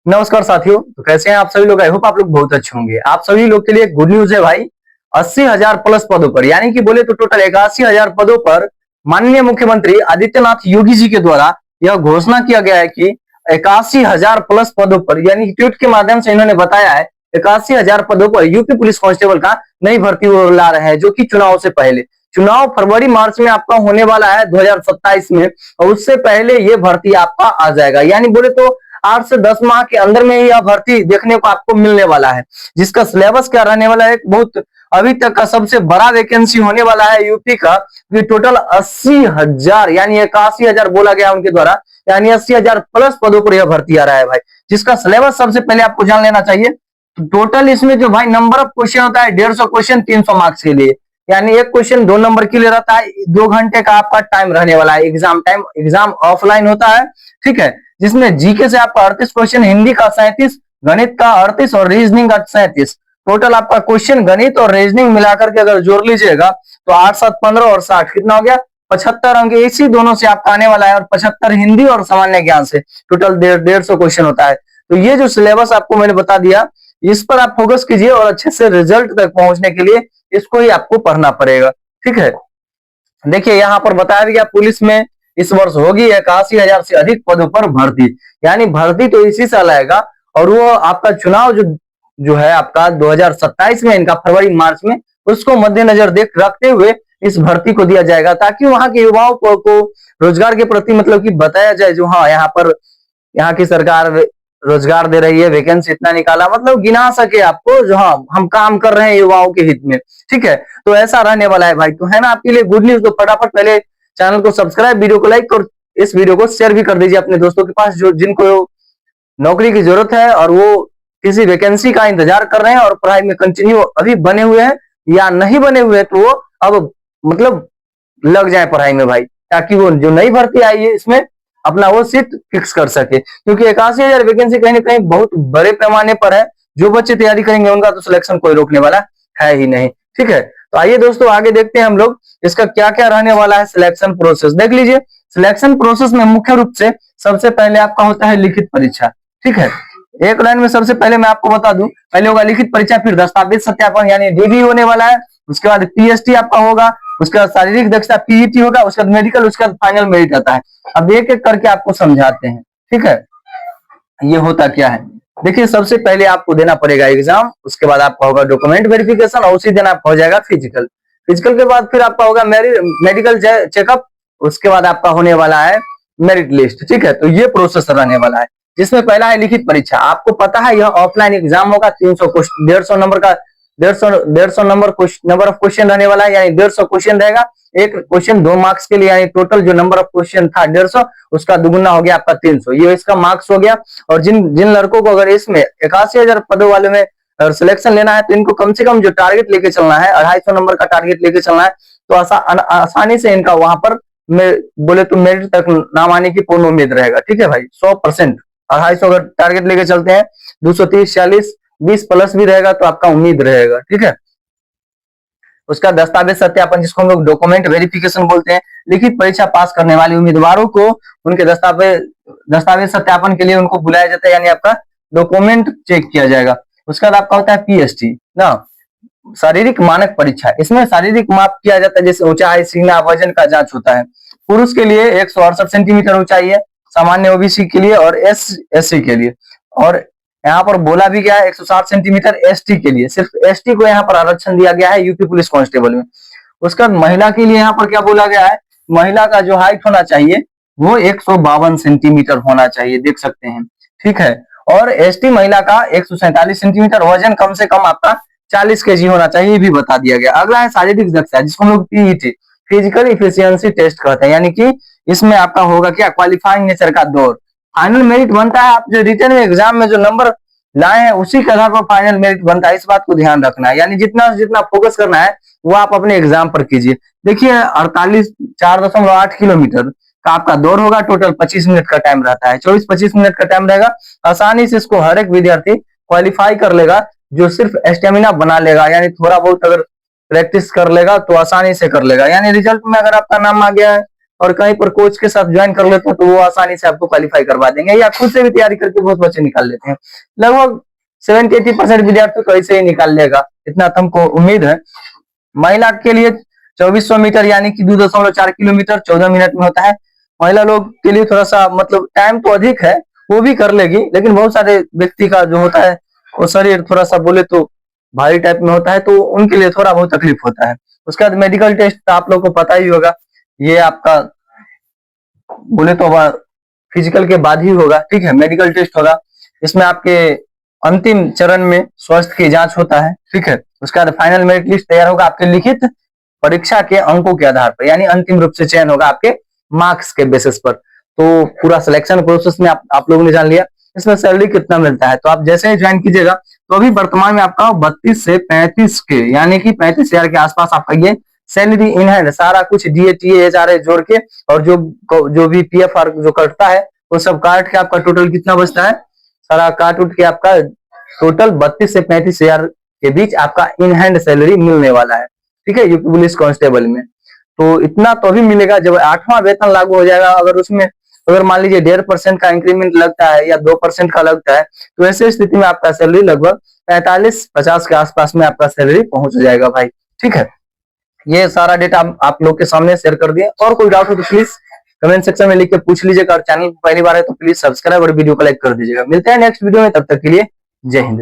नमस्कार साथियों। तो कैसे हैं आप सभी लोग? आई होप आप लोग बहुत अच्छे होंगे। आप सभी लोग के लिए गुड न्यूज है भाई। 80,000 प्लस पदों पर, यानी कि बोले तो टोटल 81,000 पदों पर माननीय मुख्यमंत्री आदित्यनाथ योगी जी के द्वारा यह घोषणा किया गया है कि 81,000 प्लस पदों पर, यानी कि ट्वीट के माध्यम से इन्होंने बताया है 81,000 पदों पर यूपी पुलिस कांस्टेबल का नई भर्ती वो ला रहे हैं, जो कि चुनाव से पहले, चुनाव फरवरी मार्च में आपका होने वाला है 2027 में, और उससे पहले ये भर्ती आपका आ जाएगा। यानी बोले तो 8 से 10 माह के अंदर में ही यह भर्ती देखने को आपको मिलने वाला है, जिसका सिलेबस क्या रहने वाला है, बहुत अभी तक का सबसे बड़ा वैकेंसी होने वाला है यूपी का। ये टोटल 80,000 यानी 81,000 बोला गया उनके द्वारा, यानी 80,000 प्लस पदों पर यह भर्ती आ रहा है भाई, जिसका सिलेबस सबसे पहले आपको जान लेना चाहिए। तो टोटल इसमें जो भाई नंबर ऑफ क्वेश्चन होता है 150 क्वेश्चन 300 मार्क्स के लिए, यानी एक क्वेश्चन 2 नंबर के लिए रहता है। 2 घंटे का आपका टाइम रहने वाला है एग्जाम टाइम। एग्जाम ऑफलाइन होता है, ठीक है, जिसमें जीके से आपका 38 क्वेश्चन, हिंदी का 37, गणित का 38 और रीजनिंग का 37। टोटल आपका क्वेश्चन गणित और रीजनिंग मिलाकर के अगर जोड़ लीजिएगा तो 8 7 15 और 60 कितना हो गया, 75 अंक इसी दोनों से आपका आने वाला है, और 75 हिंदी और सामान्य ज्ञान से टोटल 150 क्वेश्चन होता है। तो ये जो सिलेबस आपको मैंने बता दिया, इस पर आप फोकस कीजिए और अच्छे से रिजल्ट तक पहुंचने के लिए इसको ही आपको पढ़ना पड़ेगा, ठीक है। देखिए यहाँ पर बताया गया पुलिस में इस वर्ष होगी 81,000 से अधिक पदों पर भर्ती, यानी भर्ती तो इसी साल आएगा, और वो आपका चुनाव जो जो है आपका 2027 में, इनका फरवरी मार्च में, उसको मद्देनजर देख रखते हुए इस भर्ती को दिया जाएगा, ताकि वहां के युवाओं को रोजगार के प्रति मतलब कि बताया जाए, जो हाँ यहाँ पर यहाँ की सरकार रोजगार दे रही है, वैकेंसी इतना निकाला, मतलब गिना सके आपको, जो हाँ हम काम कर रहे हैं युवाओं के हित में, ठीक है। तो ऐसा रहने वाला है भाई, तो है ना आपके लिए गुड न्यूज। तो फटाफट पहले चैनल को सब्सक्राइब, वीडियो को लाइक और इस वीडियो को शेयर भी कर दीजिए अपने दोस्तों के पास, जो जिनको नौकरी की जरूरत है और वो किसी वैकेंसी का इंतजार कर रहे हैं और पढ़ाई में कंटिन्यू अभी बने हुए हैं या नहीं बने हुए हैं, तो वो अब मतलब लग जाए पढ़ाई में भाई, ताकि वो जो नई भर्ती आई है इसमें अपना वो सीट फिक्स कर सके, क्योंकि 81,000 वैकेंसी कहीं ना कहीं बहुत बड़े पैमाने पर है। जो बच्चे तैयारी करेंगे उनका तो सिलेक्शन कोई रोकने वाला है ही नहीं, ठीक है। तो आइए दोस्तों आगे देखते हैं हम लोग इसका क्या क्या रहने वाला है सिलेक्शन प्रोसेस। देख लीजिए, सिलेक्शन प्रोसेस में मुख्य रूप से सबसे पहले आपका होता है लिखित परीक्षा, ठीक है। एक लाइन में सबसे पहले मैं आपको बता दूं, पहले होगा लिखित परीक्षा, फिर दस्तावेज सत्यापन यानी डीबी होने वाला है, उसके बाद पीएसटी आपका होगा, उसके बाद शारीरिक दक्षता पीईटी होगा, उसके बाद मेडिकल, उसके बाद फाइनल मेरिट आता है। अब एक एक करके आपको समझाते हैं, ठीक है। ये होता क्या है, देखिए सबसे पहले आपको देना पड़ेगा एग्जाम, उसके बाद आपका होगा डॉक्यूमेंट वेरिफिकेशन, और उसी दिन आपका हो जाएगा फिजिकल। फिजिकल के बाद फिर आपका होगा मेडिकल चेकअप, उसके बाद आपका होने वाला है मेरिट लिस्ट, ठीक है। तो ये प्रोसेस रहने वाला है, जिसमें पहला है लिखित परीक्षा। आपको पता है यह ऑफलाइन एग्जाम होगा, 300 क्वेश्चन, 150 नंबर का 150 नंबर ऑफ क्वेश्चन रहने वाला है, यानी 150 क्वेश्चन रहेगा। एक क्वेश्चन 2 मार्क्स के लिए, यानी टोटल जो नंबर ऑफ क्वेश्चन था 150, उसका दुगुना हो गया आपका 300, ये इसका मार्क्स हो गया। और जिन जिन लड़कों को अगर इसमें 81,000 पदों वाले में सिलेक्शन लेना है, तो इनको कम से कम जो टारगेट लेके चलना है 250 नंबर का टारगेट लेके चलना है, तो आसानी से इनका वहां पर बोले तो मेरिट तक नाम आने की पूर्ण उम्मीद रहेगा, ठीक है भाई। 100% 250 अगर टारगेट लेके चलते हैं, 230 40 20 प्लस भी रहेगा तो आपका उम्मीद रहेगा, ठीक है। उसका दस्तावेज सत्यापन, जिसको हम लोग डॉक्यूमेंट वेरिफिकेशन बोलते हैं। लिखित परीक्षा पास करने वाले उम्मीदवारों को उनके दस्तावेज सत्यापन के लिए उनको बुलाया जाता है, यानी आपका डॉक्यूमेंट चेक किया जाएगा। उसके बाद आपका होता है पीएसटी ना, शारीरिक मानक परीक्षा। इसमें शारीरिक माप किया जाता है, जैसे ऊंचाई, सीना, वजन का जांच होता है। पुरुष के लिए 168 सेंटीमीटर ऊंचाई है, सामान्य ओबीसी के लिए और एससी के लिए, और यहाँ पर बोला भी गया है 160 सेंटीमीटर एसटी के लिए, सिर्फ एसटी को यहाँ पर आरक्षण दिया गया है यूपी पुलिस कांस्टेबल में। उसका महिला के लिए यहाँ पर क्या बोला गया है, महिला का जो हाइट होना चाहिए वो 152 सेंटीमीटर होना चाहिए, देख सकते हैं, ठीक है। और एसटी महिला का 147 सेंटीमीटर, वजन कम से कम आपका 40 केजी होना चाहिए, ये भी बता दिया गया। अगला है शारीरिक दक्षता, जिसको हम लोग पीईटी फिजिकल इफिशियंसी टेस्ट कहते हैं, यानी कि इसमें आपका होगा क्या, क्वालिफाइंग नेचर का दौर। फाइनल मेरिट बनता है, आप जो रिटर्न एग्जाम में जो नंबर लाए हैं उसी के आधार पर फाइनल मेरिट बनता है, इस बात को ध्यान रखना है। यानी जितना जितना फोकस करना है वो आप अपने एग्जाम पर कीजिए। देखिए 4.8 किलोमीटर का आपका दौड़ होगा, टोटल 25 मिनट का टाइम रहता है, 24-25 मिनट का टाइम रहेगा। आसानी से इसको हर एक विद्यार्थी क्वालिफाई कर लेगा, जो सिर्फ स्टेमिना बना लेगा, यानी थोड़ा बहुत अगर प्रैक्टिस कर लेगा तो आसानी से कर लेगा। यानी रिजल्ट में अगर आपका नाम आ गया है और कहीं पर कोच के साथ ज्वाइन कर लेते हैं तो वो आसानी से आपको क्वालिफाई करवा देंगे, या खुद से भी तैयारी करके बहुत बच्चे निकाल लेते हैं। लगभग 70-80% विद्यार्थी तो ऐसे ही निकाल लेगा, इतना तो हमको उम्मीद है। महिला के लिए 2400 मीटर यानी कि 2.4 किलोमीटर 14 मिनट में होता है। महिला लोग के लिए थोड़ा सा मतलब टाइम तो अधिक है, वो भी कर लेगी, लेकिन बहुत सारे व्यक्ति का जो होता है वो शरीर थोड़ा सा बोले तो भारी टाइप में होता है, तो उनके लिए थोड़ा बहुत तकलीफ होता है। उसके बाद मेडिकल टेस्ट आप लोग को पता ही होगा, ये आपका बोले तो फिजिकल के बाद ही होगा, ठीक है। मेडिकल टेस्ट होगा, इसमें आपके अंतिम चरण में स्वास्थ्य की जांच होता है, ठीक है। उसके बाद फाइनल मेरिट लिस्ट तैयार होगा आपके लिखित परीक्षा के अंकों के आधार पर, यानी अंतिम रूप से चयन होगा आपके मार्क्स के बेसिस पर। तो पूरा सिलेक्शन प्रोसेस में आप लोगों ने जान लिया। इसमें सैलरी कितना मिलता है, तो आप जैसे ही ज्वाइन कीजिएगा तो अभी वर्तमान में आपका 32 से 35 के यानी कि 35,000 के आसपास आपका ये सैलरी इन हैंड, सारा कुछ DA HRA जोड़ के और जो भी PFR जो कटता है वो सब काट के आपका टोटल कितना बचता है, सारा काट उठ के आपका टोटल 32 से 35,000 के बीच आपका इन हैंड सैलरी मिलने वाला है, ठीक है, यूपी पुलिस कांस्टेबल में। तो इतना तो भी मिलेगा जब 8वां वेतन लागू हो जाएगा। अगर उसमें अगर मान लीजिए 1.5% का इंक्रीमेंट लगता है या 2% का लगता है, तो ऐसे स्थिति में आपका सैलरी लगभग 45-50 के आसपास में आपका सैलरी पहुंच जाएगा भाई, ठीक है। ये सारा डेटा आप लोग के सामने शेयर कर दिए। और कोई डाउट हो तो प्लीज कमेंट सेक्शन में लिख के पूछ लीजिएगा, और चैनल पहली बार है तो प्लीज सब्सक्राइब और वीडियो को लाइक कर दीजिएगा। मिलते हैं नेक्स्ट वीडियो में, तब तक के लिए जय हिंद।